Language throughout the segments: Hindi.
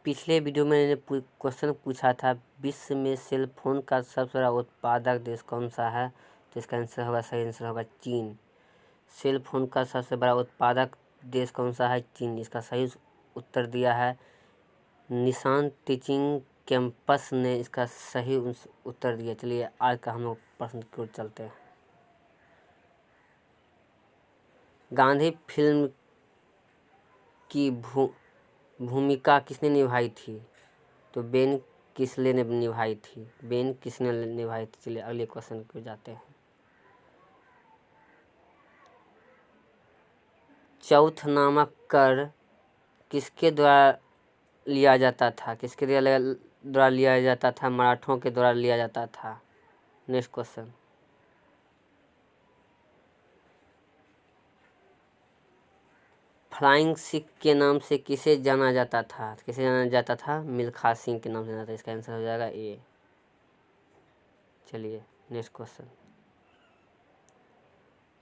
पिछले वीडियो में मैंने क्वेश्चन पूछा था, विश्व में सेल फोन का सबसे बड़ा उत्पादक देश कौन सा है? तो इसका आंसर होगा, सही आंसर होगा चीन। सेल फोन का सबसे बड़ा उत्पादक देश कौन सा है? चीन। इसका सही उत्तर दिया है निशान टीचिंग कैंपस ने, इसका सही उत्तर दिया। चलिए आज का हम लोग प्रश्न की ओर चलते हैं। गांधी फिल्म की भूमिका किसने निभाई थी? तो बेन किसले ने निभाई थी। बेन किसने निभाई थी। चलिए अगले क्वेश्चन पे जाते हैं। चौथ नामक कर किसके द्वारा लिया जाता था? किसके द्वारा लिया जाता था? मराठों के द्वारा लिया जाता था। Next question. फ्लाइंग सिख के नाम से किसे जाना जाता था? किसे जाना जाता था? मिल्खा सिंह के नाम से जाना जाता था। इसका आंसर हो जाएगा ए। चलिए नेक्स्ट क्वेश्चन।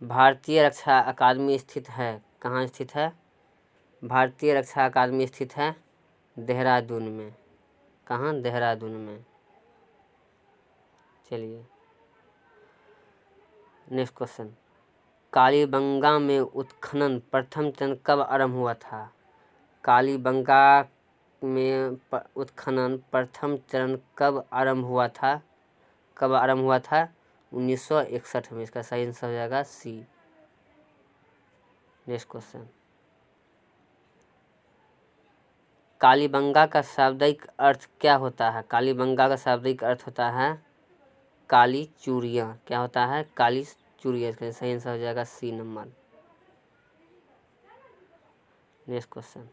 भारतीय रक्षा अकादमी स्थित है, कहाँ स्थित है? भारतीय रक्षा अकादमी स्थित है देहरादून में। कहाँ? देहरादून में। चलिए नेक्स्ट क्वेश्चन। कालीबंगा में उत्खनन प्रथम चरण कब आरंभ हुआ था? कालीबंगा में उत्खनन प्रथम चरण कब आरंभ हुआ था? कब आरंभ हुआ था? 1961 में। इसका सही आंसर हो जाएगा सी। Next question. कालीबंगा का शाब्दिक अर्थ क्या होता है? कालीबंगा का शाब्दिक अर्थ होता है काली चूड़ियाँ। क्या होता है? काली चूड़ियाँ। इसका सही आंसर हो जाएगा C number. Next question.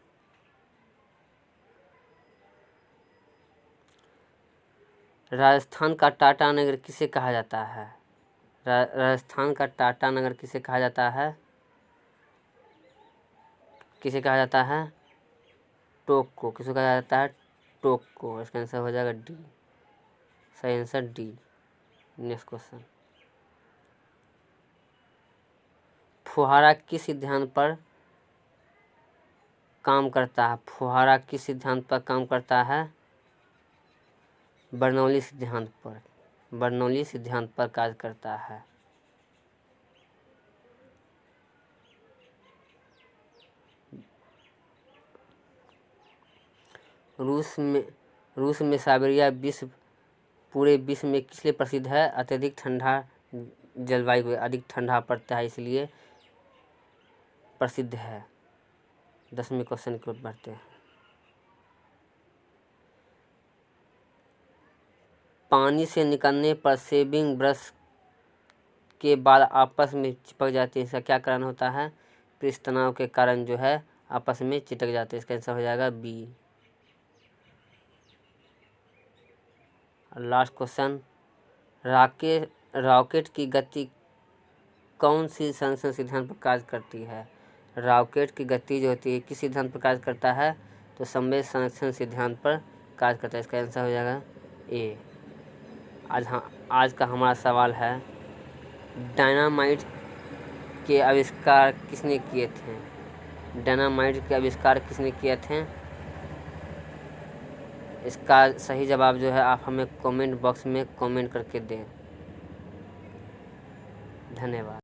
Rajasthan का टाटा नगर किसे कहा जाता है? राजस्थान का टाटा नगर किसे कहा जाता है? किसे कहा जाता है? टोक्यो। किसे कहा जाता है? टोक्यो। इसका आंसर हो जाएगा डी। सही आंसर डी। Next question. फुहारा किस सिद्धांत पर काम करता है? फुहारा किस सिद्धांत पर काम करता है? बर्नौली सिद्धांत पर। बर्नौली सिद्धांत पर कार्य करता है। रूस में साइबेरिया पूरे विश्व में किस लिए प्रसिद्ध है? अत्यधिक ठंडा जलवायु, अधिक ठंडा पड़ता है इसलिए प्रसिद्ध है। 10वें क्वेश्चन की ओर बढ़ते हैं। पानी से निकलने पर शेविंग ब्रश के बाल आपस में चिपक जाते हैं, इसका क्या कारण होता है? पृष्ठ तनाव के कारण जो है आपस में चिपक जाते हैं। इसका आंसर हो जाएगा बी। Last question. रॉकेट की गति कौन सी संरक्षण सिद्धांत पर कार्य करती है? रॉकेट की गति जो होती है किस सिद्धांत पर कार्य करता है? तो संवेग संरक्षण सिद्धांत पर कार्य करता है। इसका आंसर हो जाएगा ए। आज का हमारा सवाल है, डायनामाइट के आविष्कार किसने किए थे? डायनामाइट के आविष्कार किसने किए थे? इसका सही जवाब जो है आप हमें कमेंट बॉक्स में कमेंट करके दें। धन्यवाद।